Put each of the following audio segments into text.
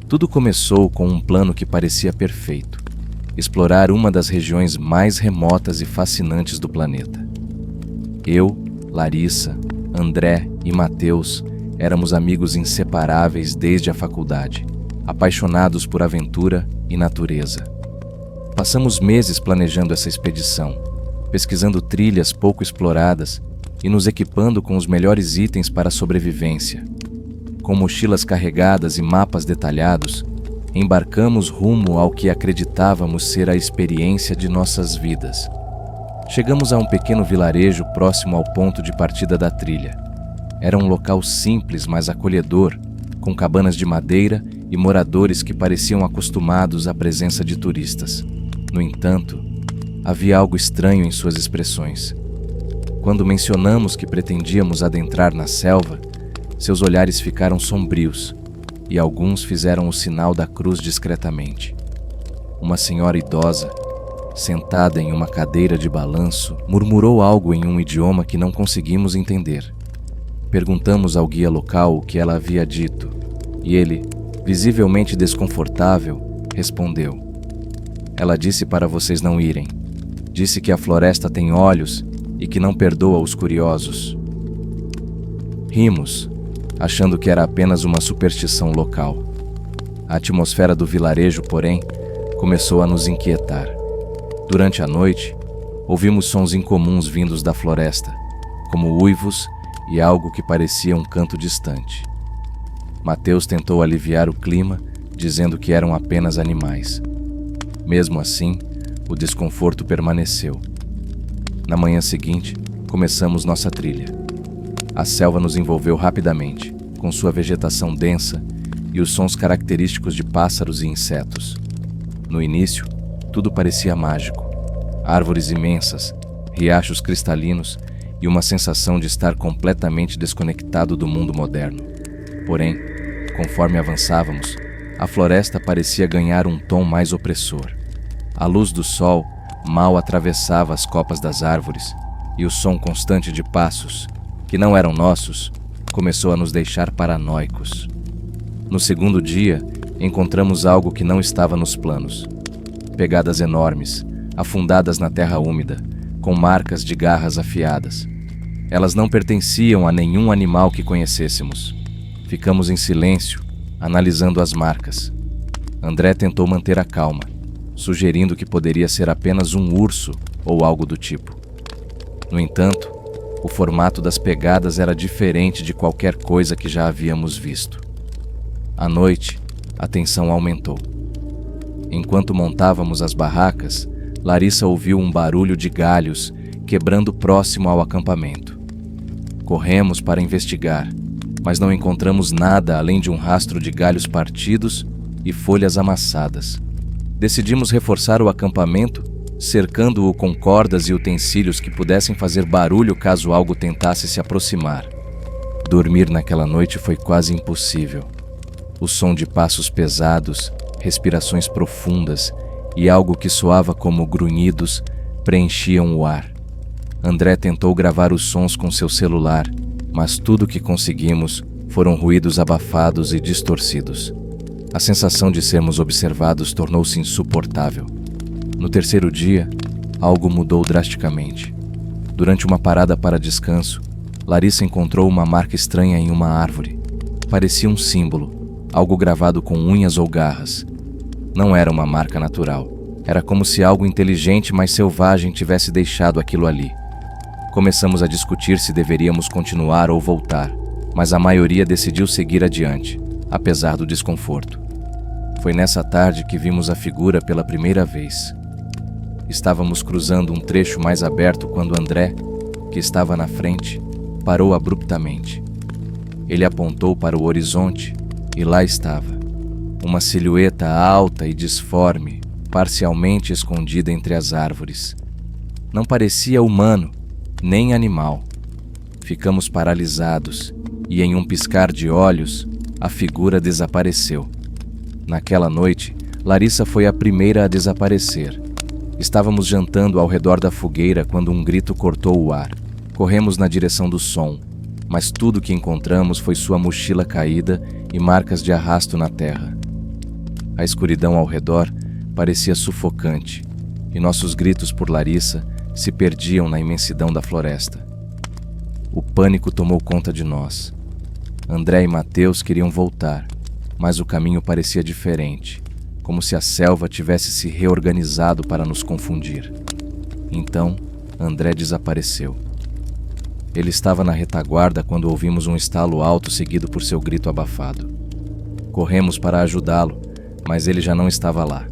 Tudo começou com um plano que parecia perfeito: explorar uma das regiões mais remotas e fascinantes do planeta. Eu, Larissa, André e Matheus éramos amigos inseparáveis desde a faculdade, apaixonados por aventura e natureza. Passamos meses planejando essa expedição, pesquisando trilhas pouco exploradas e nos equipando com os melhores itens para a sobrevivência. Com mochilas carregadas e mapas detalhados, embarcamos rumo ao que acreditávamos ser a experiência de nossas vidas. Chegamos a um pequeno vilarejo próximo ao ponto de partida da trilha. Era um local simples, mas acolhedor, com cabanas de madeira e moradores que pareciam acostumados à presença de turistas. No entanto, havia algo estranho em suas expressões. Quando mencionamos que pretendíamos adentrar na selva, seus olhares ficaram sombrios e alguns fizeram o sinal da cruz discretamente. Uma senhora idosa, sentada em uma cadeira de balanço, murmurou algo em um idioma que não conseguimos entender. Perguntamos ao guia local o que ela havia dito, e ele, visivelmente desconfortável, respondeu: "Ela disse para vocês não irem. Disse que a floresta tem olhos e que não perdoa os curiosos." Rimos, achando que era apenas uma superstição local. A atmosfera do vilarejo, porém, começou a nos inquietar. Durante a noite, ouvimos sons incomuns vindos da floresta, como uivos e algo que parecia um canto distante. Matheus tentou aliviar o clima, dizendo que eram apenas animais. Mesmo assim, o desconforto permaneceu. Na manhã seguinte, começamos nossa trilha. A selva nos envolveu rapidamente, com sua vegetação densa e os sons característicos de pássaros e insetos. No início, tudo parecia mágico. Árvores imensas, riachos cristalinos e uma sensação de estar completamente desconectado do mundo moderno. Porém, conforme avançávamos, a floresta parecia ganhar um tom mais opressor. A luz do sol mal atravessava as copas das árvores e o som constante de passos, que não eram nossos, começou a nos deixar paranoicos. No segundo dia, encontramos algo que não estava nos planos. Pegadas enormes, afundadas na terra úmida, com marcas de garras afiadas. Elas não pertenciam a nenhum animal que conhecêssemos. Ficamos em silêncio, analisando as marcas. André tentou manter a calma, sugerindo que poderia ser apenas um urso ou algo do tipo. No entanto, o formato das pegadas era diferente de qualquer coisa que já havíamos visto. À noite, a tensão aumentou. Enquanto montávamos as barracas, Larissa ouviu um barulho de galhos quebrando próximo ao acampamento. Corremos para investigar, mas não encontramos nada além de um rastro de galhos partidos e folhas amassadas. Decidimos reforçar o acampamento, cercando-o com cordas e utensílios que pudessem fazer barulho caso algo tentasse se aproximar. Dormir naquela noite foi quase impossível. O som de passos pesados, respirações profundas e algo que soava como grunhidos preenchiam o ar. André tentou gravar os sons com seu celular, mas tudo o que conseguimos foram ruídos abafados e distorcidos. A sensação de sermos observados tornou-se insuportável. No terceiro dia, algo mudou drasticamente. Durante uma parada para descanso, Larissa encontrou uma marca estranha em uma árvore. Parecia um símbolo, algo gravado com unhas ou garras. Não era uma marca natural. Era como se algo inteligente, mas selvagem tivesse deixado aquilo ali. Começamos a discutir se deveríamos continuar ou voltar, mas a maioria decidiu seguir adiante, apesar do desconforto. Foi nessa tarde que vimos a figura pela primeira vez. Estávamos cruzando um trecho mais aberto quando André, que estava na frente, parou abruptamente. Ele apontou para o horizonte e lá estava, uma silhueta alta e disforme, parcialmente escondida entre as árvores. Não parecia humano, nem animal. Ficamos paralisados e, em um piscar de olhos, a figura desapareceu. Naquela noite, Larissa foi a primeira a desaparecer. Estávamos jantando ao redor da fogueira quando um grito cortou o ar. Corremos na direção do som, mas tudo que encontramos foi sua mochila caída e marcas de arrasto na terra. A escuridão ao redor parecia sufocante, e nossos gritos por Larissa se perdiam na imensidão da floresta. O pânico tomou conta de nós. André e Mateus queriam voltar, mas o caminho parecia diferente, como se a selva tivesse se reorganizado para nos confundir. Então, André desapareceu. Ele estava na retaguarda quando ouvimos um estalo alto seguido por seu grito abafado. Corremos para ajudá-lo, mas ele já não estava lá.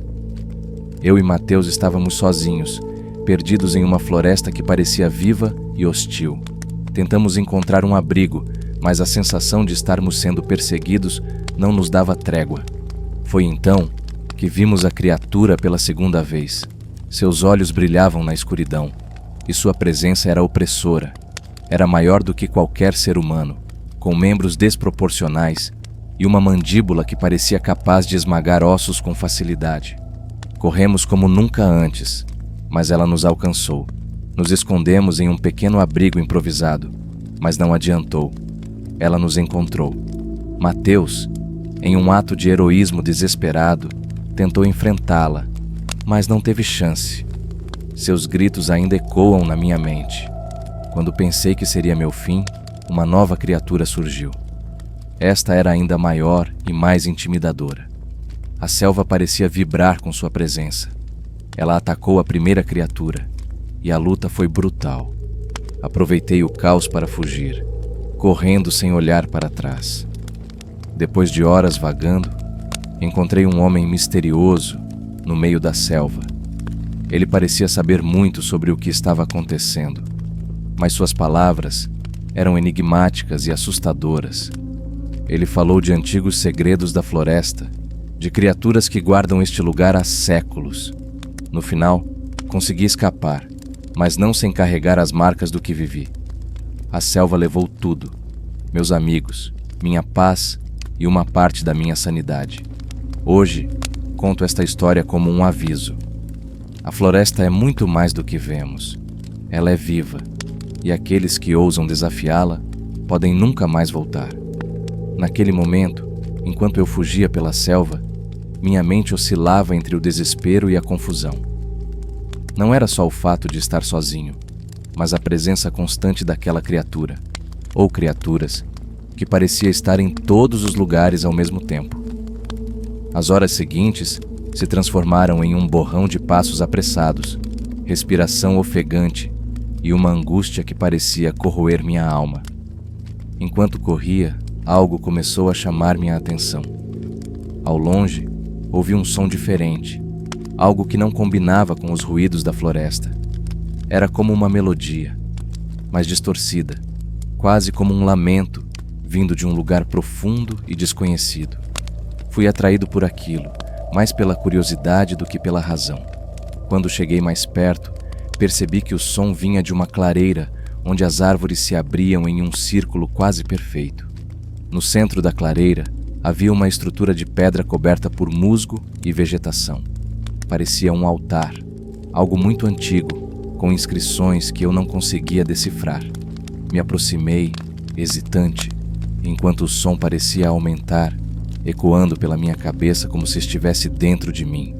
Eu e Mateus estávamos sozinhos, perdidos em uma floresta que parecia viva e hostil. Tentamos encontrar um abrigo, mas a sensação de estarmos sendo perseguidos não nos dava trégua. Foi então que vimos a criatura pela segunda vez. Seus olhos brilhavam na escuridão, e sua presença era opressora. Era maior do que qualquer ser humano, com membros desproporcionais e uma mandíbula que parecia capaz de esmagar ossos com facilidade. Corremos como nunca antes, mas ela nos alcançou. Nos escondemos em um pequeno abrigo improvisado, mas não adiantou. Ela nos encontrou. Mateus, em um ato de heroísmo desesperado, tentou enfrentá-la, mas não teve chance. Seus gritos ainda ecoam na minha mente. Quando pensei que seria meu fim, uma nova criatura surgiu. Esta era ainda maior e mais intimidadora. A selva parecia vibrar com sua presença. Ela atacou a primeira criatura, e a luta foi brutal. Aproveitei o caos para fugir, correndo sem olhar para trás. Depois de horas vagando, encontrei um homem misterioso no meio da selva. Ele parecia saber muito sobre o que estava acontecendo, mas suas palavras eram enigmáticas e assustadoras. Ele falou de antigos segredos da floresta, de criaturas que guardam este lugar há séculos. No final, consegui escapar, mas não sem carregar as marcas do que vivi. A selva levou tudo: meus amigos, minha paz e uma parte da minha sanidade. Hoje, conto esta história como um aviso. A floresta é muito mais do que vemos. Ela é viva, e aqueles que ousam desafiá-la podem nunca mais voltar. Naquele momento, enquanto eu fugia pela selva, minha mente oscilava entre o desespero e a confusão. Não era só o fato de estar sozinho, mas a presença constante daquela criatura, ou criaturas, que parecia estar em todos os lugares ao mesmo tempo. As horas seguintes se transformaram em um borrão de passos apressados, respiração ofegante e uma angústia que parecia corroer minha alma. Enquanto corria, algo começou a chamar minha atenção. Ao longe, ouvi um som diferente, algo que não combinava com os ruídos da floresta. Era como uma melodia, mas distorcida, quase como um lamento vindo de um lugar profundo e desconhecido. Fui atraído por aquilo, mais pela curiosidade do que pela razão. Quando cheguei mais perto, percebi que o som vinha de uma clareira onde as árvores se abriam em um círculo quase perfeito. No centro da clareira havia uma estrutura de pedra coberta por musgo e vegetação. Parecia um altar, algo muito antigo, com inscrições que eu não conseguia decifrar. Me aproximei, hesitante, enquanto o som parecia aumentar, ecoando pela minha cabeça como se estivesse dentro de mim.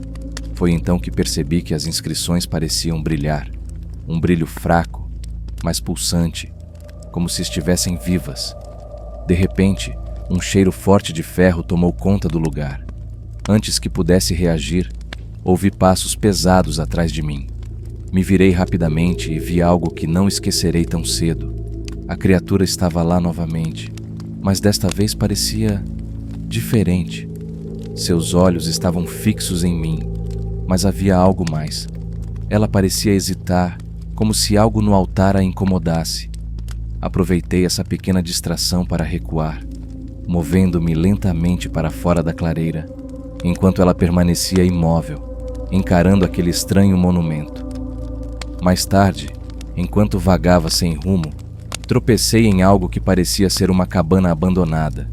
Foi então que percebi que as inscrições pareciam brilhar, um brilho fraco, mas pulsante, como se estivessem vivas. De repente, um cheiro forte de ferro tomou conta do lugar. Antes que pudesse reagir, ouvi passos pesados atrás de mim. Me virei rapidamente e vi algo que não esquecerei tão cedo. A criatura estava lá novamente, mas desta vez parecia diferente. Seus olhos estavam fixos em mim, mas havia algo mais. Ela parecia hesitar, como se algo no altar a incomodasse. Aproveitei essa pequena distração para recuar, movendo-me lentamente para fora da clareira, enquanto ela permanecia imóvel, encarando aquele estranho monumento. Mais tarde, enquanto vagava sem rumo, tropecei em algo que parecia ser uma cabana abandonada.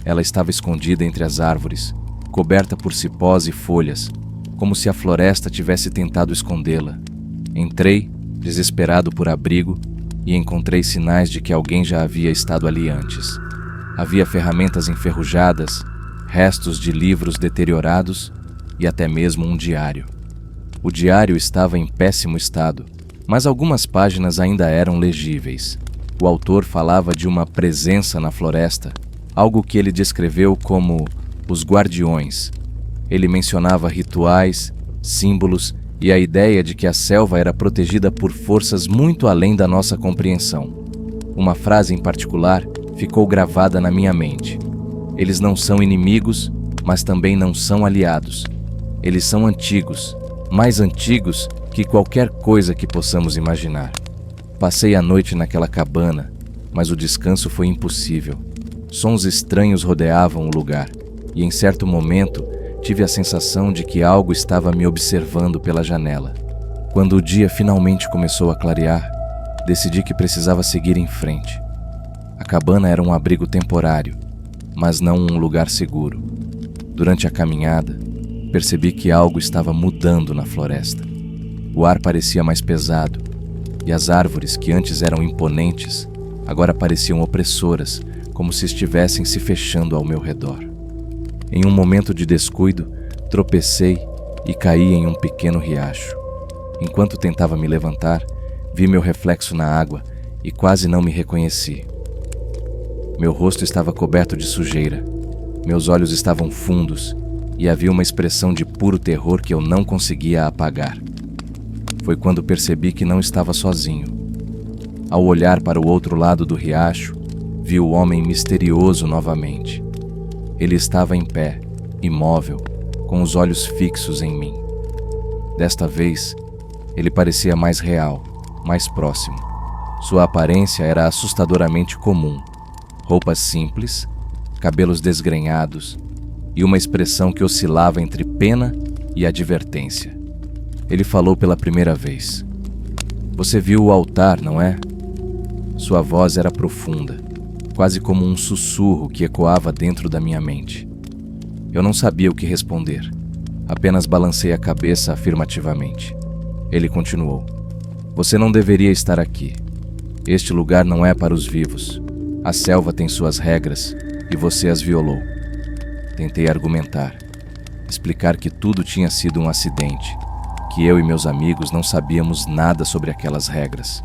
Ela estava escondida entre as árvores, coberta por cipós e folhas, como se a floresta tivesse tentado escondê-la. Entrei, desesperado por abrigo, e encontrei sinais de que alguém já havia estado ali antes. Havia ferramentas enferrujadas, restos de livros deteriorados e até mesmo um diário. O diário estava em péssimo estado, mas algumas páginas ainda eram legíveis. O autor falava de uma presença na floresta, algo que ele descreveu como os guardiões. Ele mencionava rituais, símbolos e a ideia de que a selva era protegida por forças muito além da nossa compreensão. Uma frase em particular ficou gravada na minha mente. Eles não são inimigos, mas também não são aliados. Eles são antigos, mais antigos que qualquer coisa que possamos imaginar. Passei a noite naquela cabana, mas o descanso foi impossível. Sons estranhos rodeavam o lugar, e em certo momento tive a sensação de que algo estava me observando pela janela. Quando o dia finalmente começou a clarear, decidi que precisava seguir em frente. A cabana era um abrigo temporário, mas não um lugar seguro. Durante a caminhada, percebi que algo estava mudando na floresta. O ar parecia mais pesado, e as árvores, que antes eram imponentes, agora pareciam opressoras, como se estivessem se fechando ao meu redor. Em um momento de descuido, tropecei e caí em um pequeno riacho. Enquanto tentava me levantar, vi meu reflexo na água e quase não me reconheci. Meu rosto estava coberto de sujeira, meus olhos estavam fundos e havia uma expressão de puro terror que eu não conseguia apagar. Foi quando percebi que não estava sozinho. Ao olhar para o outro lado do riacho, vi o homem misterioso novamente. Ele estava em pé, imóvel, com os olhos fixos em mim. Desta vez, ele parecia mais real, mais próximo. Sua aparência era assustadoramente comum. Roupas simples, cabelos desgrenhados e uma expressão que oscilava entre pena e advertência. Ele falou pela primeira vez. "Você viu o altar, não é?" Sua voz era profunda, quase como um sussurro que ecoava dentro da minha mente. Eu não sabia o que responder, apenas balancei a cabeça afirmativamente. Ele continuou. "Você não deveria estar aqui. Este lugar não é para os vivos. A selva tem suas regras e você as violou." Tentei argumentar, explicar que tudo tinha sido um acidente, que eu e meus amigos não sabíamos nada sobre aquelas regras.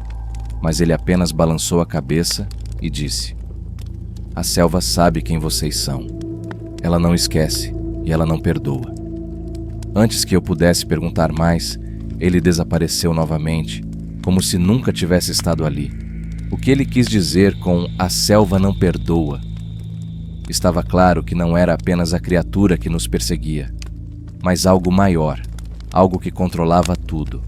Mas ele apenas balançou a cabeça e disse: "A selva sabe quem vocês são. Ela não esquece e ela não perdoa." Antes que eu pudesse perguntar mais, ele desapareceu novamente, como se nunca tivesse estado ali. O que ele quis dizer com "a selva não perdoa"? Estava claro que não era apenas a criatura que nos perseguia, mas algo maior, algo que controlava tudo.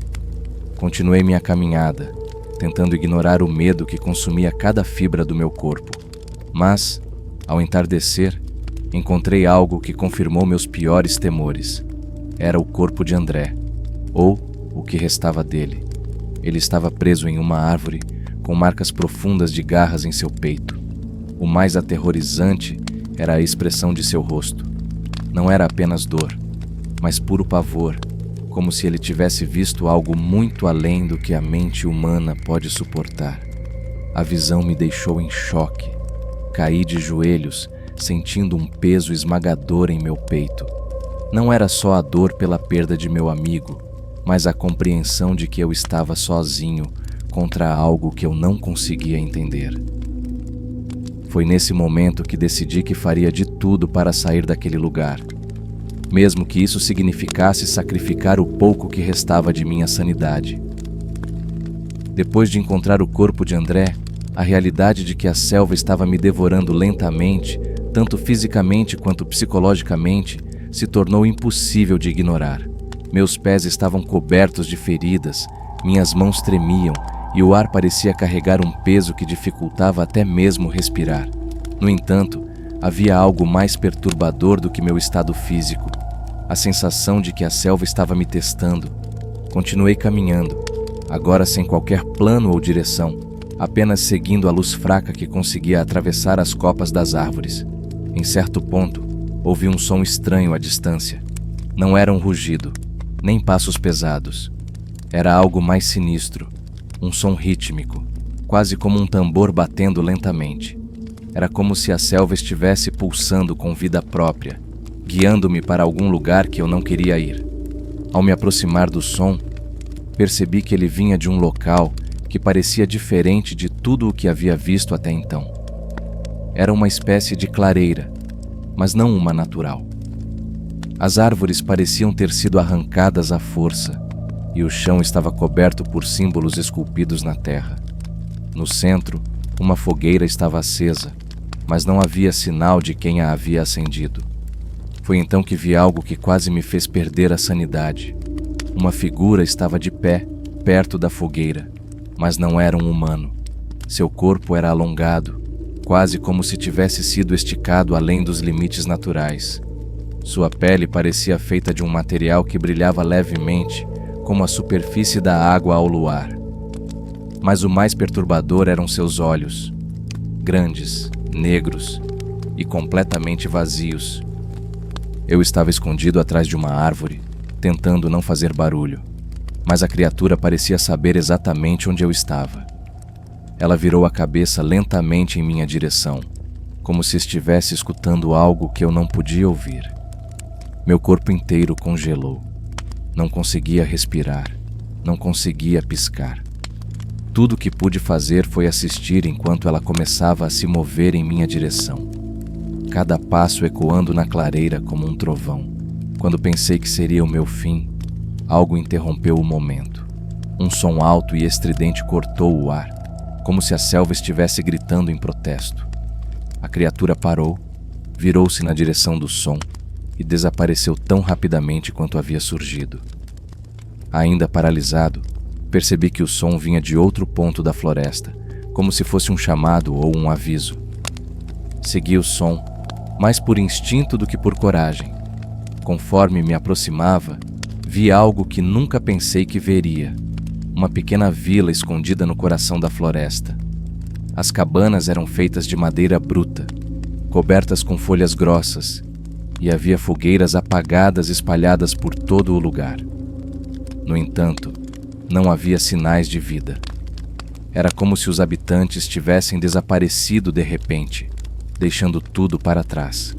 Continuei minha caminhada, tentando ignorar o medo que consumia cada fibra do meu corpo. Mas, ao entardecer, encontrei algo que confirmou meus piores temores. Era o corpo de André, ou o que restava dele. Ele estava preso em uma árvore, com marcas profundas de garras em seu peito. O mais aterrorizante era a expressão de seu rosto. Não era apenas dor, mas puro pavor, como se ele tivesse visto algo muito além do que a mente humana pode suportar. A visão me deixou em choque. Caí de joelhos, sentindo um peso esmagador em meu peito. Não era só a dor pela perda de meu amigo, mas a compreensão de que eu estava sozinho contra algo que eu não conseguia entender. Foi nesse momento que decidi que faria de tudo para sair daquele lugar, mesmo que isso significasse sacrificar o pouco que restava de minha sanidade. Depois de encontrar o corpo de André, a realidade de que a selva estava me devorando lentamente, tanto fisicamente quanto psicologicamente, se tornou impossível de ignorar. Meus pés estavam cobertos de feridas, minhas mãos tremiam e o ar parecia carregar um peso que dificultava até mesmo respirar. No entanto, havia algo mais perturbador do que meu estado físico, a sensação de que a selva estava me testando. Continuei caminhando, agora sem qualquer plano ou direção, apenas seguindo a luz fraca que conseguia atravessar as copas das árvores. Em certo ponto, ouvi um som estranho à distância. Não era um rugido, nem passos pesados. Era algo mais sinistro, um som rítmico, quase como um tambor batendo lentamente. Era como se a selva estivesse pulsando com vida própria, guiando-me para algum lugar que eu não queria ir. Ao me aproximar do som, percebi que ele vinha de um local que parecia diferente de tudo o que havia visto até então. Era uma espécie de clareira, mas não uma natural. As árvores pareciam ter sido arrancadas à força, e o chão estava coberto por símbolos esculpidos na terra. No centro, uma fogueira estava acesa, mas não havia sinal de quem a havia acendido. Foi então que vi algo que quase me fez perder a sanidade. Uma figura estava de pé, perto da fogueira, mas não era um humano. Seu corpo era alongado, quase como se tivesse sido esticado além dos limites naturais. Sua pele parecia feita de um material que brilhava levemente, como a superfície da água ao luar. Mas o mais perturbador eram seus olhos, grandes, negros e completamente vazios. Eu estava escondido atrás de uma árvore, tentando não fazer barulho, mas a criatura parecia saber exatamente onde eu estava. Ela virou a cabeça lentamente em minha direção, como se estivesse escutando algo que eu não podia ouvir. Meu corpo inteiro congelou. Não conseguia respirar, não conseguia piscar. Tudo o que pude fazer foi assistir enquanto ela começava a se mover em minha direção. Cada passo ecoando na clareira como um trovão. Quando pensei que seria o meu fim, algo interrompeu o momento. Um som alto e estridente cortou o ar, como se a selva estivesse gritando em protesto. A criatura parou, virou-se na direção do som e desapareceu tão rapidamente quanto havia surgido. Ainda paralisado, percebi que o som vinha de outro ponto da floresta, como se fosse um chamado ou um aviso. Segui o som, mais por instinto do que por coragem. Conforme me aproximava, vi algo que nunca pensei que veria: uma pequena vila escondida no coração da floresta. As cabanas eram feitas de madeira bruta, cobertas com folhas grossas, e havia fogueiras apagadas espalhadas por todo o lugar. No entanto, não havia sinais de vida. Era como se os habitantes tivessem desaparecido de repente, deixando tudo para trás.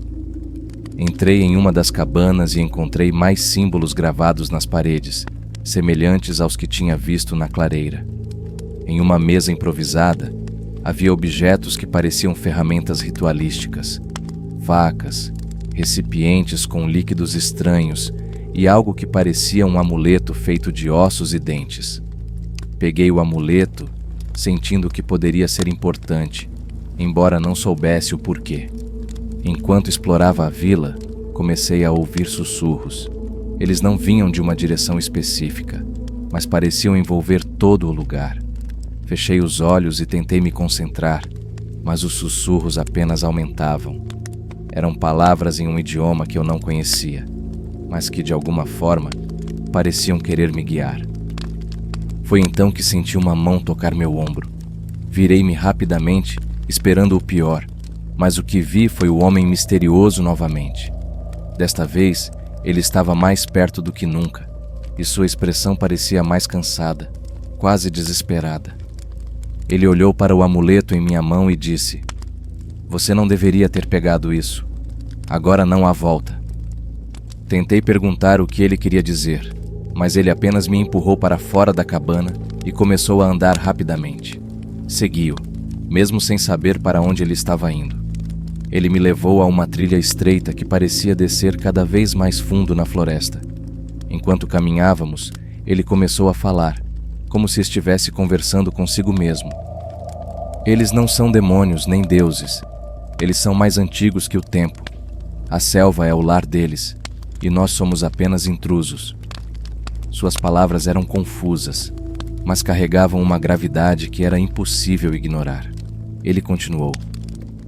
Entrei em uma das cabanas e encontrei mais símbolos gravados nas paredes, semelhantes aos que tinha visto na clareira. Em uma mesa improvisada, havia objetos que pareciam ferramentas ritualísticas: facas, recipientes com líquidos estranhos e algo que parecia um amuleto feito de ossos e dentes. Peguei o amuleto, sentindo que poderia ser importante, embora não soubesse o porquê. Enquanto explorava a vila, comecei a ouvir sussurros. Eles não vinham de uma direção específica, mas pareciam envolver todo o lugar. Fechei os olhos e tentei me concentrar, mas os sussurros apenas aumentavam. Eram palavras em um idioma que eu não conhecia, mas que, de alguma forma, pareciam querer me guiar. Foi então que senti uma mão tocar meu ombro. Virei-me rapidamente, esperando o pior, mas o que vi foi o homem misterioso novamente. Desta vez, ele estava mais perto do que nunca, e sua expressão parecia mais cansada, quase desesperada. Ele olhou para o amuleto em minha mão e disse: "Você não deveria ter pegado isso. Agora não há volta." Tentei perguntar o que ele queria dizer, mas ele apenas me empurrou para fora da cabana e começou a andar rapidamente. Segui-o, mesmo sem saber para onde ele estava indo. Ele me levou a uma trilha estreita que parecia descer cada vez mais fundo na floresta. Enquanto caminhávamos, ele começou a falar, como se estivesse conversando consigo mesmo. Eles não são demônios nem deuses. Eles são mais antigos que o tempo. A selva é o lar deles, e nós somos apenas intrusos. Suas palavras eram confusas, mas carregavam uma gravidade que era impossível ignorar. Ele continuou: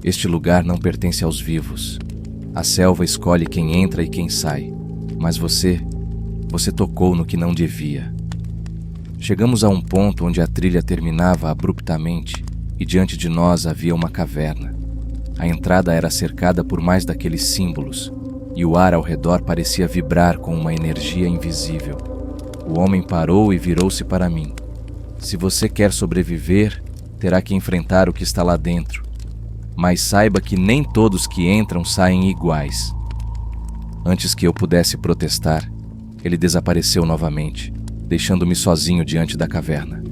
"Este lugar não pertence aos vivos. A selva escolhe quem entra e quem sai, mas você tocou no que não devia." Chegamos a um ponto onde a trilha terminava abruptamente e diante de nós havia uma caverna. A entrada era cercada por mais daqueles símbolos, e o ar ao redor parecia vibrar com uma energia invisível. O homem parou e virou-se para mim. "Se você quer sobreviver, terá que enfrentar o que está lá dentro. Mas saiba que nem todos que entram saem iguais." Antes que eu pudesse protestar, ele desapareceu novamente, deixando-me sozinho diante da caverna.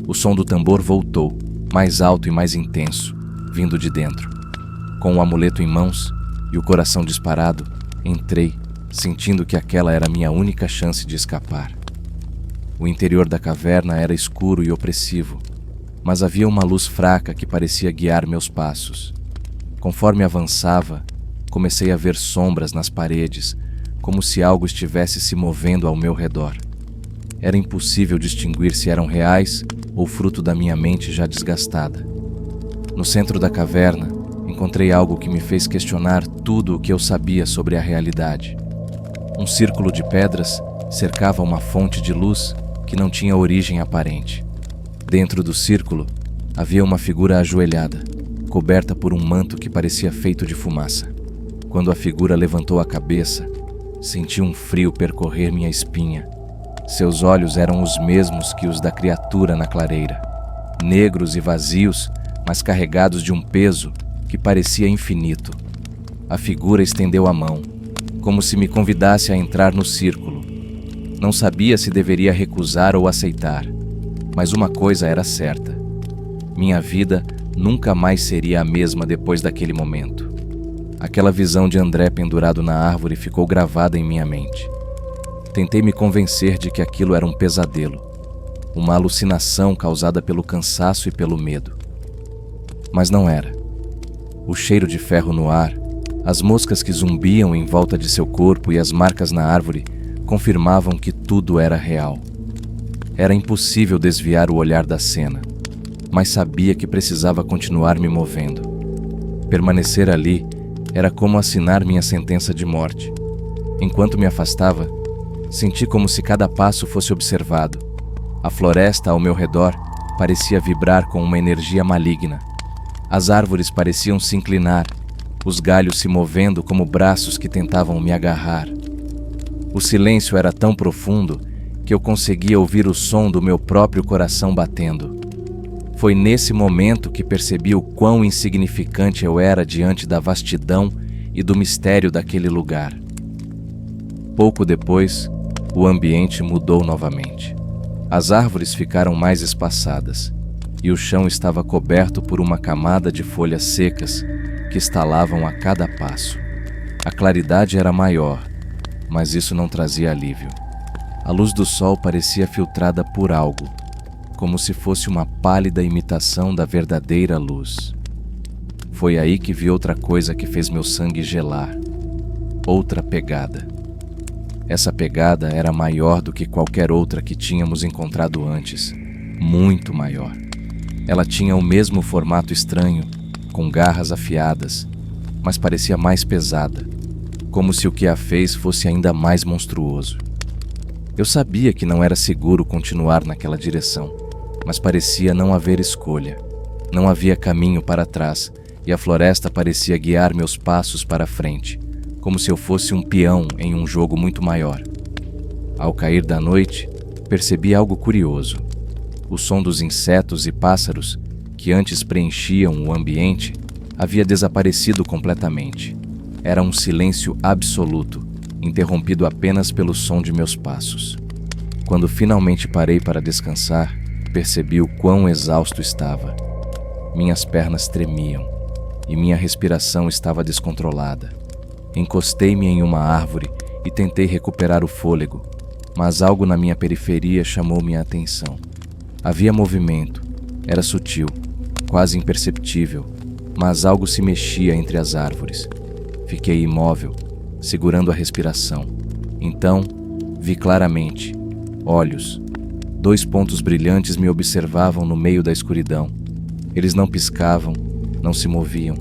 O som do tambor voltou, mais alto e mais intenso, vindo de dentro. Com o amuleto em mãos e o coração disparado, entrei, sentindo que aquela era a minha única chance de escapar. O interior da caverna era escuro e opressivo, mas havia uma luz fraca que parecia guiar meus passos. Conforme avançava, comecei a ver sombras nas paredes, como se algo estivesse se movendo ao meu redor. Era impossível distinguir se eram reais ou fruto da minha mente já desgastada. No centro da caverna, encontrei algo que me fez questionar tudo o que eu sabia sobre a realidade. Um círculo de pedras cercava uma fonte de luz que não tinha origem aparente. Dentro do círculo, havia uma figura ajoelhada, coberta por um manto que parecia feito de fumaça. Quando a figura levantou a cabeça, senti um frio percorrer minha espinha. Seus olhos eram os mesmos que os da criatura na clareira, negros e vazios, mas carregados de um peso que parecia infinito. A figura estendeu a mão, como se me convidasse a entrar no círculo. Não sabia se deveria recusar ou aceitar, mas uma coisa era certa: minha vida nunca mais seria a mesma depois daquele momento. Aquela visão de André pendurado na árvore ficou gravada em minha mente. Tentei me convencer de que aquilo era um pesadelo, uma alucinação causada pelo cansaço e pelo medo. Mas não era. O cheiro de ferro no ar, as moscas que zumbiam em volta de seu corpo e as marcas na árvore confirmavam que tudo era real. Era impossível desviar o olhar da cena, mas sabia que precisava continuar me movendo. Permanecer ali era como assinar minha sentença de morte. Enquanto me afastava, senti como se cada passo fosse observado. A floresta ao meu redor parecia vibrar com uma energia maligna. As árvores pareciam se inclinar, os galhos se movendo como braços que tentavam me agarrar. O silêncio era tão profundo que eu conseguia ouvir o som do meu próprio coração batendo. Foi nesse momento que percebi o quão insignificante eu era diante da vastidão e do mistério daquele lugar. Pouco depois, o ambiente mudou novamente. As árvores ficaram mais espaçadas e o chão estava coberto por uma camada de folhas secas que estalavam a cada passo. A claridade era maior, mas isso não trazia alívio. A luz do sol parecia filtrada por algo, como se fosse uma pálida imitação da verdadeira luz. Foi aí que vi outra coisa que fez meu sangue gelar. Outra pegada. Essa pegada era maior do que qualquer outra que tínhamos encontrado antes. Muito maior. Ela tinha o mesmo formato estranho, com garras afiadas, mas parecia mais pesada, como se o que a fez fosse ainda mais monstruoso. Eu sabia que não era seguro continuar naquela direção, mas parecia não haver escolha. Não havia caminho para trás, e a floresta parecia guiar meus passos para frente, como se eu fosse um peão em um jogo muito maior. Ao cair da noite, percebi algo curioso. O som dos insetos e pássaros, que antes preenchiam o ambiente, havia desaparecido completamente. Era um silêncio absoluto, interrompido apenas pelo som de meus passos. Quando finalmente parei para descansar, percebi o quão exausto estava. Minhas pernas tremiam e minha respiração estava descontrolada. Encostei-me em uma árvore e tentei recuperar o fôlego, mas algo na minha periferia chamou minha atenção. Havia movimento, era sutil, quase imperceptível, mas algo se mexia entre as árvores. Fiquei imóvel, segurando a respiração. Então, vi claramente, olhos. 2 pontos brilhantes me observavam no meio da escuridão. Eles não piscavam, não se moviam.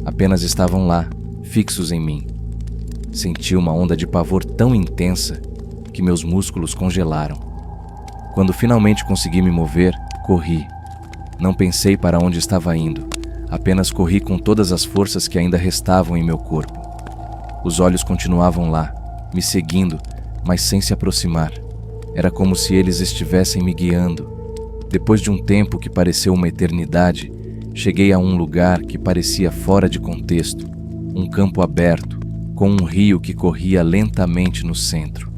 Apenas estavam lá, fixos em mim. Senti uma onda de pavor tão intensa que meus músculos congelaram. Quando finalmente consegui me mover, corri. Não pensei para onde estava indo, apenas corri com todas as forças que ainda restavam em meu corpo. Os olhos continuavam lá, me seguindo, mas sem se aproximar. Era como se eles estivessem me guiando. Depois de um tempo que pareceu uma eternidade, cheguei a um lugar que parecia fora de contexto, um campo aberto, com um rio que corria lentamente no centro.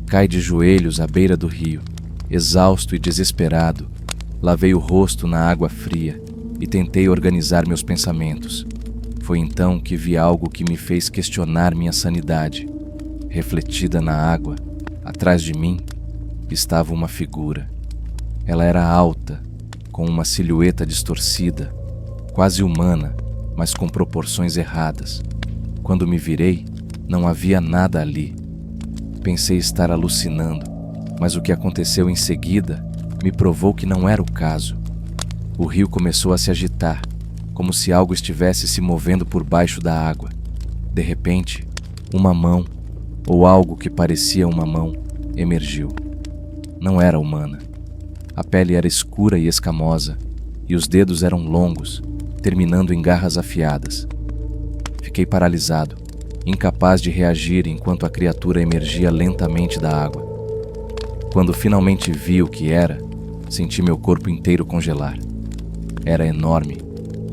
Caí de joelhos à beira do rio, exausto e desesperado. Lavei o rosto na água fria e tentei organizar meus pensamentos. Foi então que vi algo que me fez questionar minha sanidade. Refletida na água, atrás de mim, estava uma figura. Ela era alta, com uma silhueta distorcida, quase humana, mas com proporções erradas. Quando me virei, não havia nada ali. Pensei estar alucinando, mas o que aconteceu em seguida me provou que não era o caso. O rio começou a se agitar, como se algo estivesse se movendo por baixo da água. De repente, uma mão, ou algo que parecia uma mão, emergiu. Não era humana. A pele era escura e escamosa, e os dedos eram longos, terminando em garras afiadas. Fiquei paralisado, incapaz de reagir enquanto a criatura emergia lentamente da água. Quando finalmente vi o que era, senti meu corpo inteiro congelar. Era enorme,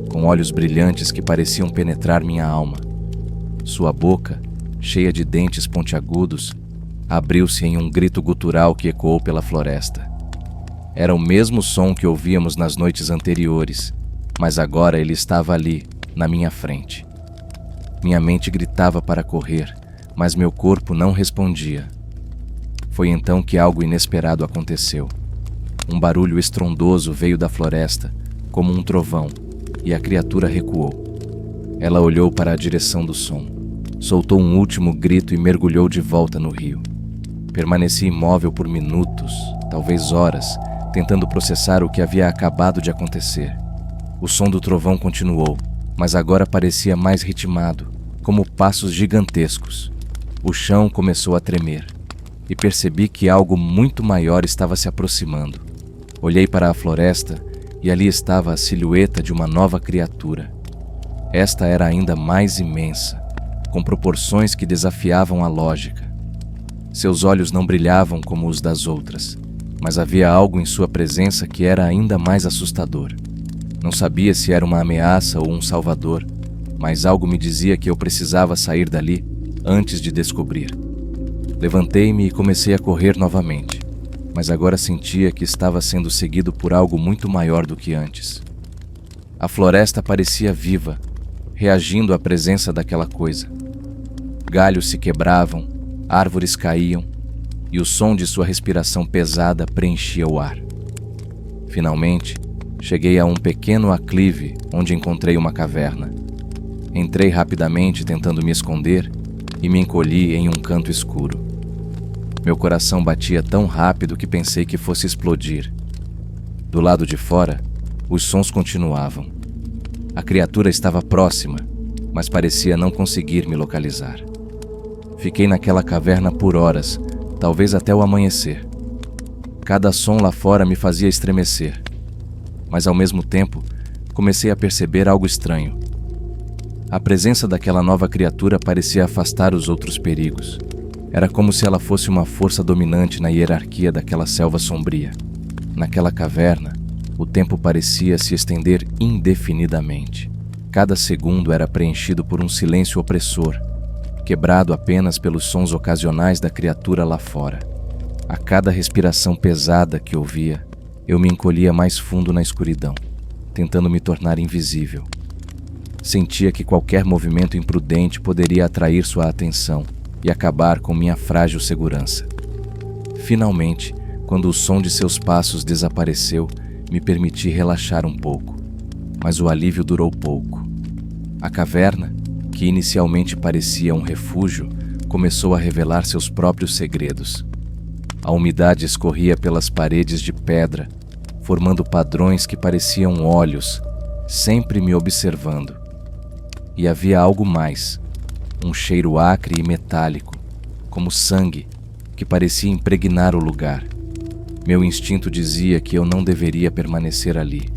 com olhos brilhantes que pareciam penetrar minha alma. Sua boca, cheia de dentes pontiagudos, abriu-se em um grito gutural que ecoou pela floresta. Era o mesmo som que ouvíamos nas noites anteriores, mas agora ele estava ali, na minha frente. Minha mente gritava para correr, mas meu corpo não respondia. Foi então que algo inesperado aconteceu. Um barulho estrondoso veio da floresta, como um trovão, e a criatura recuou. Ela olhou para a direção do som, soltou um último grito e mergulhou de volta no rio. Permaneci imóvel por minutos, talvez horas, tentando processar o que havia acabado de acontecer. O som do trovão continuou, mas agora parecia mais ritmado, como passos gigantescos. O chão começou a tremer, e percebi que algo muito maior estava se aproximando. Olhei para a floresta e ali estava a silhueta de uma nova criatura. Esta era ainda mais imensa, com proporções que desafiavam a lógica. Seus olhos não brilhavam como os das outras, mas havia algo em sua presença que era ainda mais assustador. Não sabia se era uma ameaça ou um salvador, mas algo me dizia que eu precisava sair dali antes de descobrir. Levantei-me e comecei a correr novamente, mas agora sentia que estava sendo seguido por algo muito maior do que antes. A floresta parecia viva, reagindo à presença daquela coisa. Galhos se quebravam, árvores caíam, e o som de sua respiração pesada preenchia o ar. Finalmente, cheguei a um pequeno aclive onde encontrei uma caverna. Entrei rapidamente tentando me esconder e me encolhi em um canto escuro. Meu coração batia tão rápido que pensei que fosse explodir. Do lado de fora, os sons continuavam. A criatura estava próxima, mas parecia não conseguir me localizar. Fiquei naquela caverna por horas, talvez até o amanhecer. Cada som lá fora me fazia estremecer, mas ao mesmo tempo comecei a perceber algo estranho. A presença daquela nova criatura parecia afastar os outros perigos. Era como se ela fosse uma força dominante na hierarquia daquela selva sombria. Naquela caverna, o tempo parecia se estender indefinidamente. Cada segundo era preenchido por um silêncio opressor, quebrado apenas pelos sons ocasionais da criatura lá fora. A cada respiração pesada que ouvia, eu me encolhia mais fundo na escuridão, tentando me tornar invisível. Sentia que qualquer movimento imprudente poderia atrair sua atenção e acabar com minha frágil segurança. Finalmente, quando o som de seus passos desapareceu, me permiti relaxar um pouco, mas o alívio durou pouco. A caverna, que inicialmente parecia um refúgio, começou a revelar seus próprios segredos. A umidade escorria pelas paredes de pedra, formando padrões que pareciam olhos, sempre me observando. E havia algo mais, um cheiro acre e metálico, como sangue, que parecia impregnar o lugar. Meu instinto dizia que eu não deveria permanecer ali.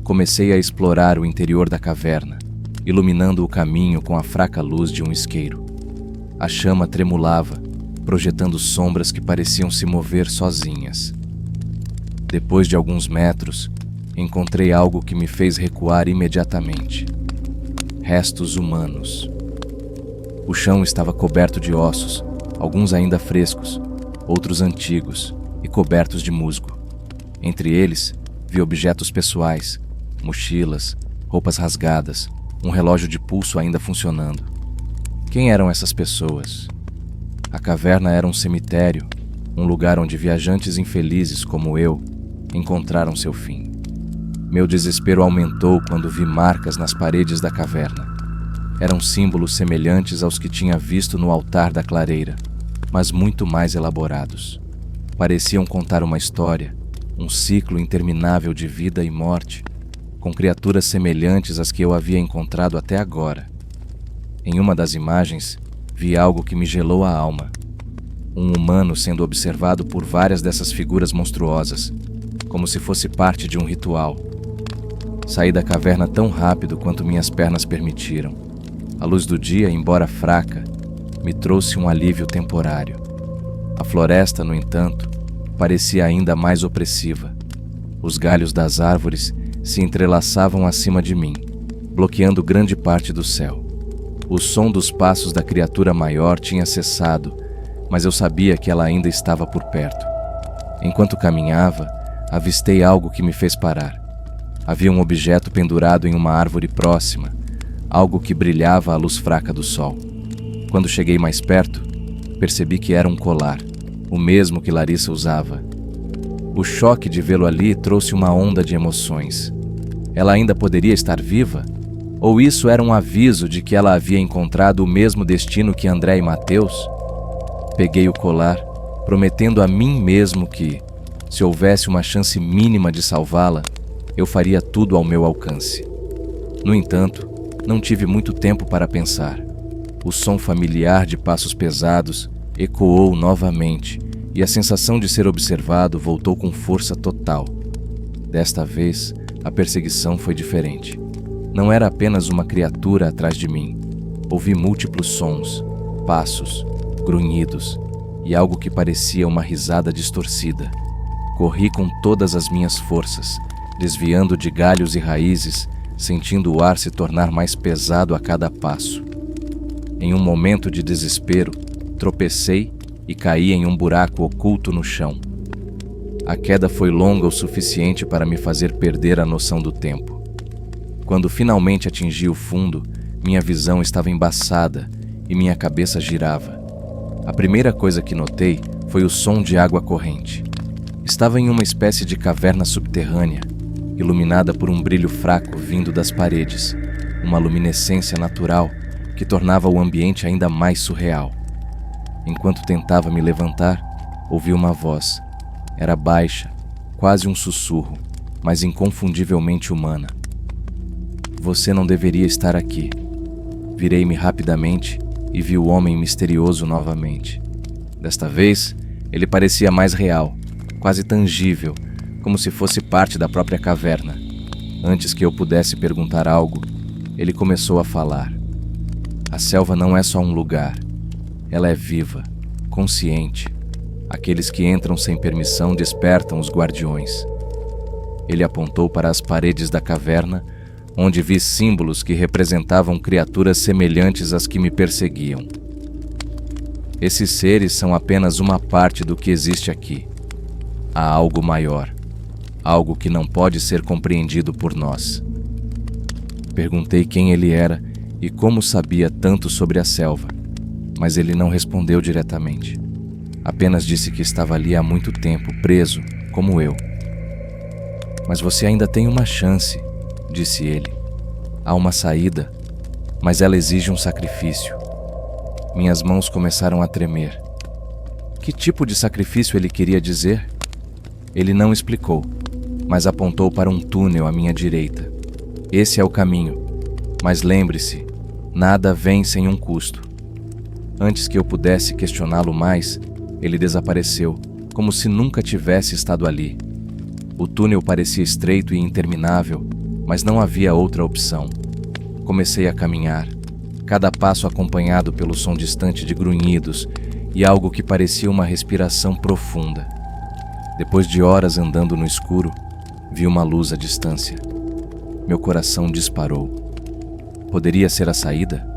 Comecei a explorar o interior da caverna, iluminando o caminho com a fraca luz de um isqueiro. A chama tremulava, projetando sombras que pareciam se mover sozinhas. Depois de alguns metros, encontrei algo que me fez recuar imediatamente. Restos humanos. O chão estava coberto de ossos, alguns ainda frescos, outros antigos e cobertos de musgo. Entre eles, vi objetos pessoais, mochilas, roupas rasgadas, um relógio de pulso ainda funcionando. Quem eram essas pessoas? A caverna era um cemitério, um lugar onde viajantes infelizes como eu encontraram seu fim. Meu desespero aumentou quando vi marcas nas paredes da caverna. Eram símbolos semelhantes aos que tinha visto no altar da clareira, mas muito mais elaborados. Pareciam contar uma história, um ciclo interminável de vida e morte, com criaturas semelhantes às que eu havia encontrado até agora. Em uma das imagens, vi algo que me gelou a alma. Um humano sendo observado por várias dessas figuras monstruosas, como se fosse parte de um ritual. Saí da caverna tão rápido quanto minhas pernas permitiram. A luz do dia, embora fraca, me trouxe um alívio temporário. A floresta, no entanto, parecia ainda mais opressiva. Os galhos das árvores se entrelaçavam acima de mim, bloqueando grande parte do céu. O som dos passos da criatura maior tinha cessado, mas eu sabia que ela ainda estava por perto. Enquanto caminhava, avistei algo que me fez parar. Havia um objeto pendurado em uma árvore próxima, algo que brilhava à luz fraca do sol. Quando cheguei mais perto, percebi que era um colar, o mesmo que Larissa usava. O choque de vê-lo ali trouxe uma onda de emoções. Ela ainda poderia estar viva? Ou isso era um aviso de que ela havia encontrado o mesmo destino que André e Mateus? Peguei o colar, prometendo a mim mesmo que, se houvesse uma chance mínima de salvá-la, eu faria tudo ao meu alcance. No entanto, não tive muito tempo para pensar. O som familiar de passos pesados ecoou novamente e a sensação de ser observado voltou com força total. Desta vez, a perseguição foi diferente. Não era apenas uma criatura atrás de mim. Ouvi múltiplos sons, passos, grunhidos e algo que parecia uma risada distorcida. Corri com todas as minhas forças, desviando de galhos e raízes, sentindo o ar se tornar mais pesado a cada passo. Em um momento de desespero, tropecei e caí em um buraco oculto no chão. A queda foi longa o suficiente para me fazer perder a noção do tempo. Quando finalmente atingi o fundo, minha visão estava embaçada e minha cabeça girava. A primeira coisa que notei foi o som de água corrente. Estava em uma espécie de caverna subterrânea, iluminada por um brilho fraco vindo das paredes, uma luminescência natural que tornava o ambiente ainda mais surreal. Enquanto tentava me levantar, ouvi uma voz. Era baixa, quase um sussurro, mas inconfundivelmente humana. Você não deveria estar aqui. Virei-me rapidamente e vi o homem misterioso novamente. Desta vez, ele parecia mais real, quase tangível, como se fosse parte da própria caverna. Antes que eu pudesse perguntar algo, ele começou a falar. A selva não é só um lugar. Ela é viva, consciente. Aqueles que entram sem permissão despertam os guardiões. Ele apontou para as paredes da caverna, onde vi símbolos que representavam criaturas semelhantes às que me perseguiam. Esses seres são apenas uma parte do que existe aqui. Há algo maior. Algo que não pode ser compreendido por nós. Perguntei quem ele era e como sabia tanto sobre a selva, mas ele não respondeu diretamente. Apenas disse que estava ali há muito tempo, preso, como eu. Mas você ainda tem uma chance, disse ele. Há uma saída, mas ela exige um sacrifício. Minhas mãos começaram a tremer. Que tipo de sacrifício ele queria dizer? Ele não explicou, mas apontou para um túnel à minha direita. Esse é o caminho, mas lembre-se, nada vem sem um custo. Antes que eu pudesse questioná-lo mais, ele desapareceu, como se nunca tivesse estado ali. O túnel parecia estreito e interminável, mas não havia outra opção. Comecei a caminhar, cada passo acompanhado pelo som distante de grunhidos e algo que parecia uma respiração profunda. Depois de horas andando no escuro, vi uma luz à distância. Meu coração disparou. Poderia ser a saída?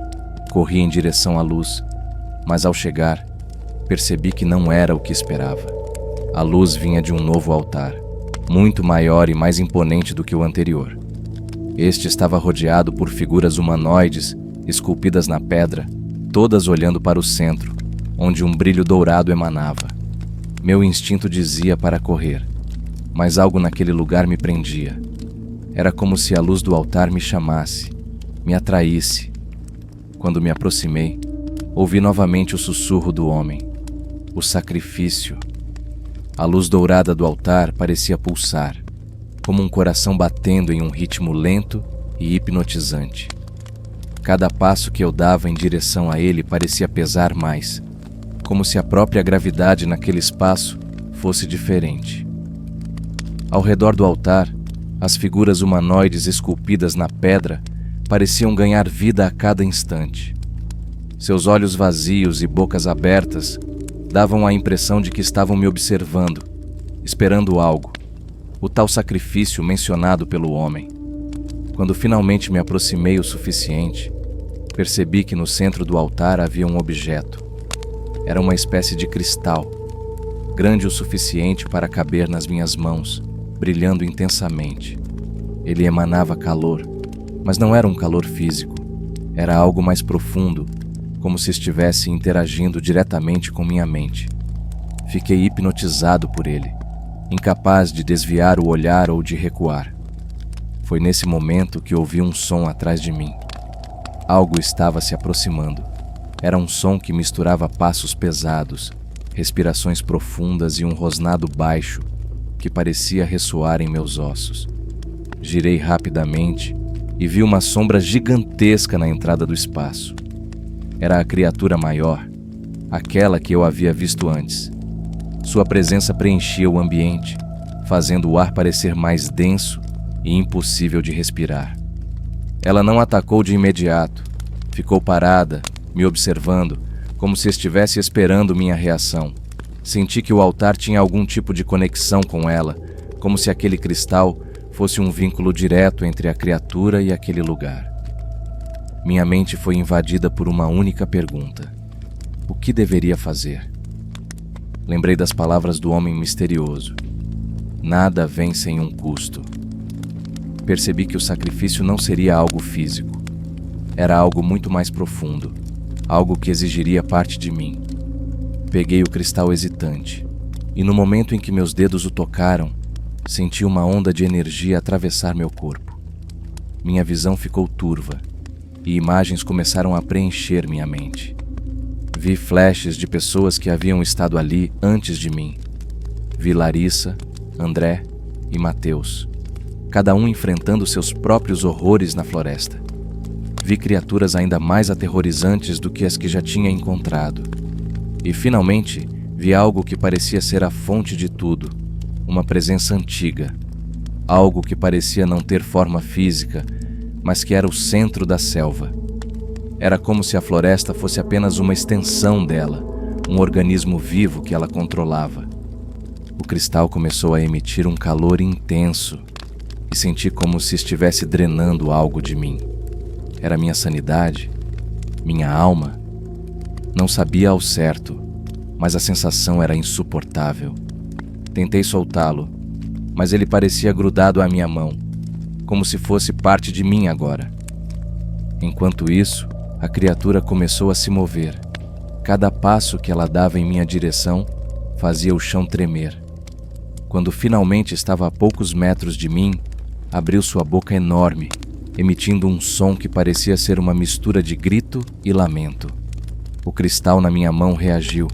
Corri em direção à luz, mas ao chegar, percebi que não era o que esperava. A luz vinha de um novo altar, muito maior e mais imponente do que o anterior. Este estava rodeado por figuras humanoides esculpidas na pedra, todas olhando para o centro, onde um brilho dourado emanava. Meu instinto dizia para correr, mas algo naquele lugar me prendia. Era como se a luz do altar me chamasse, me atraísse. Quando me aproximei, ouvi novamente o sussurro do homem, o sacrifício. A luz dourada do altar parecia pulsar, como um coração batendo em um ritmo lento e hipnotizante. Cada passo que eu dava em direção a ele parecia pesar mais, como se a própria gravidade naquele espaço fosse diferente. Ao redor do altar, as figuras humanoides esculpidas na pedra pareciam ganhar vida a cada instante. Seus olhos vazios e bocas abertas davam a impressão de que estavam me observando, esperando algo, o tal sacrifício mencionado pelo homem. Quando finalmente me aproximei o suficiente, percebi que no centro do altar havia um objeto. Era uma espécie de cristal, grande o suficiente para caber nas minhas mãos, brilhando intensamente. Ele emanava calor, mas não era um calor físico. Era algo mais profundo, como se estivesse interagindo diretamente com minha mente. Fiquei hipnotizado por ele, incapaz de desviar o olhar ou de recuar. Foi nesse momento que ouvi um som atrás de mim. Algo estava se aproximando. Era um som que misturava passos pesados, respirações profundas e um rosnado baixo que parecia ressoar em meus ossos. Girei rapidamente e vi uma sombra gigantesca na entrada do espaço. Era a criatura maior, aquela que eu havia visto antes. Sua presença preenchia o ambiente, fazendo o ar parecer mais denso e impossível de respirar. Ela não atacou de imediato. Ficou parada, me observando, como se estivesse esperando minha reação. Senti que o altar tinha algum tipo de conexão com ela, como se aquele cristal fosse um vínculo direto entre a criatura e aquele lugar. Minha mente foi invadida por uma única pergunta: o que deveria fazer? Lembrei das palavras do homem misterioso: nada vem sem um custo. Percebi que o sacrifício não seria algo físico. Era algo muito mais profundo, algo que exigiria parte de mim. Peguei o cristal hesitante, e no momento em que meus dedos o tocaram, senti uma onda de energia atravessar meu corpo. Minha visão ficou turva, e imagens começaram a preencher minha mente. Vi flashes de pessoas que haviam estado ali antes de mim. Vi Larissa, André e Mateus, cada um enfrentando seus próprios horrores na floresta. Vi criaturas ainda mais aterrorizantes do que as que já tinha encontrado. E finalmente vi algo que parecia ser a fonte de tudo, uma presença antiga, algo que parecia não ter forma física, mas que era o centro da selva. Era como se a floresta fosse apenas uma extensão dela, um organismo vivo que ela controlava. O cristal começou a emitir um calor intenso e senti como se estivesse drenando algo de mim. Era minha sanidade? Minha alma? Não sabia ao certo, mas a sensação era insuportável. Tentei soltá-lo, mas ele parecia grudado à minha mão, como se fosse parte de mim agora. Enquanto isso, a criatura começou a se mover. Cada passo que ela dava em minha direção fazia o chão tremer. Quando finalmente estava a poucos metros de mim, abriu sua boca enorme, emitindo um som que parecia ser uma mistura de grito e lamento. O cristal na minha mão reagiu,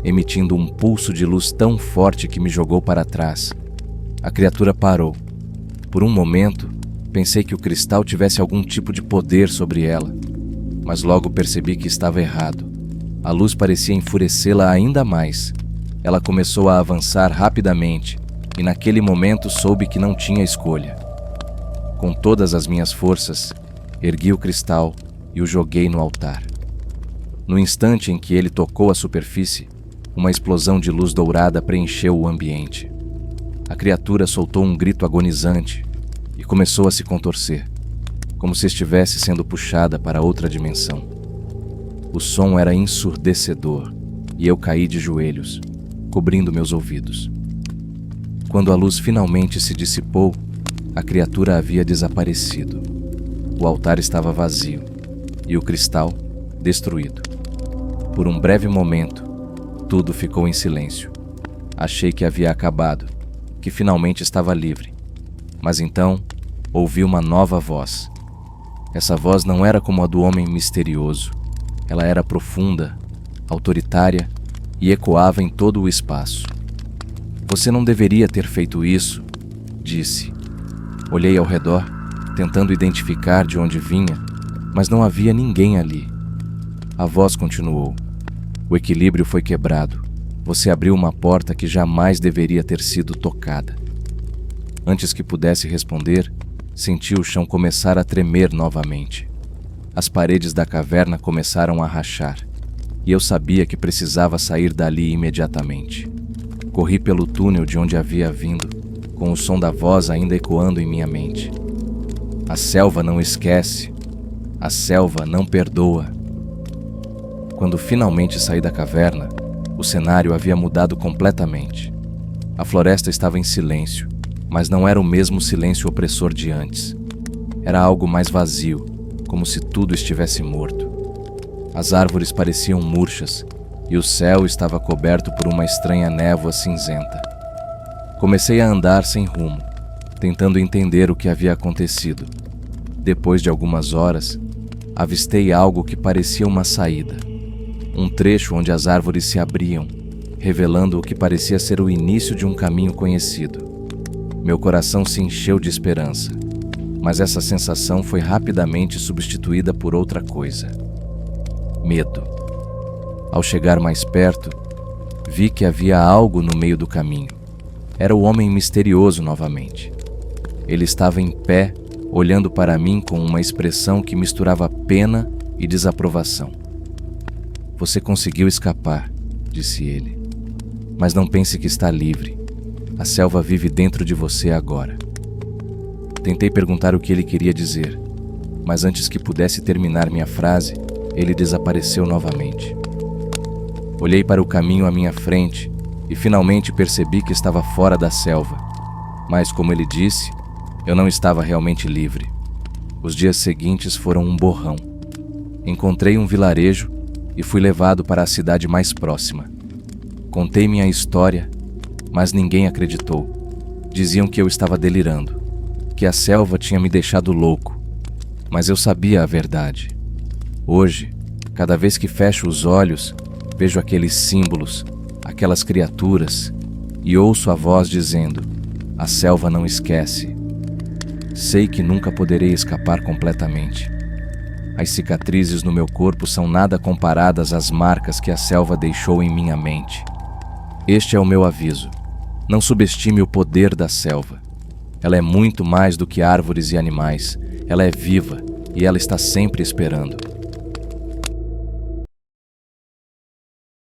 emitindo um pulso de luz tão forte que me jogou para trás. A criatura parou. Por um momento, pensei que o cristal tivesse algum tipo de poder sobre ela, mas logo percebi que estava errado. A luz parecia enfurecê-la ainda mais. Ela começou a avançar rapidamente, e naquele momento soube que não tinha escolha. Com todas as minhas forças, ergui o cristal e o joguei no altar. No instante em que ele tocou a superfície, uma explosão de luz dourada preencheu o ambiente. A criatura soltou um grito agonizante e começou a se contorcer, como se estivesse sendo puxada para outra dimensão. O som era ensurdecedor e eu caí de joelhos, cobrindo meus ouvidos. Quando a luz finalmente se dissipou, a criatura havia desaparecido. O altar estava vazio e o cristal destruído. Por um breve momento, tudo ficou em silêncio. Achei que havia acabado, que finalmente estava livre. Mas então, ouvi uma nova voz. Essa voz não era como a do homem misterioso. Ela era profunda, autoritária e ecoava em todo o espaço. Você não deveria ter feito isso, disse. Olhei ao redor, tentando identificar de onde vinha, mas não havia ninguém ali. A voz continuou. O equilíbrio foi quebrado. Você abriu uma porta que jamais deveria ter sido tocada. Antes que pudesse responder, senti o chão começar a tremer novamente. As paredes da caverna começaram a rachar, e eu sabia que precisava sair dali imediatamente. Corri pelo túnel de onde havia vindo, com o som da voz ainda ecoando em minha mente. A selva não esquece, a selva não perdoa. Quando finalmente saí da caverna, o cenário havia mudado completamente. A floresta estava em silêncio, mas não era o mesmo silêncio opressor de antes. Era algo mais vazio, como se tudo estivesse morto. As árvores pareciam murchas e o céu estava coberto por uma estranha névoa cinzenta. Comecei a andar sem rumo, tentando entender o que havia acontecido. Depois de algumas horas, avistei algo que parecia uma saída. Um trecho onde as árvores se abriam, revelando o que parecia ser o início de um caminho conhecido. Meu coração se encheu de esperança, mas essa sensação foi rapidamente substituída por outra coisa: medo. Ao chegar mais perto, vi que havia algo no meio do caminho. Era o homem misterioso novamente. Ele estava em pé, olhando para mim com uma expressão que misturava pena e desaprovação. Você conseguiu escapar, disse ele. Mas não pense que está livre. A selva vive dentro de você agora. Tentei perguntar o que ele queria dizer, mas antes que pudesse terminar minha frase, ele desapareceu novamente. Olhei para o caminho à minha frente e finalmente percebi que estava fora da selva. Mas, como ele disse, eu não estava realmente livre. Os dias seguintes foram um borrão. Encontrei um vilarejo e fui levado para a cidade mais próxima. Contei minha história, mas ninguém acreditou. Diziam que eu estava delirando, que a selva tinha me deixado louco. Mas eu sabia a verdade. Hoje, cada vez que fecho os olhos, vejo aqueles símbolos, aquelas criaturas, e ouço a voz dizendo: a selva não esquece. Sei que nunca poderei escapar completamente. As cicatrizes no meu corpo são nada comparadas às marcas que a selva deixou em minha mente. Este é o meu aviso. Não subestime o poder da selva. Ela é muito mais do que árvores e animais. Ela é viva e ela está sempre esperando.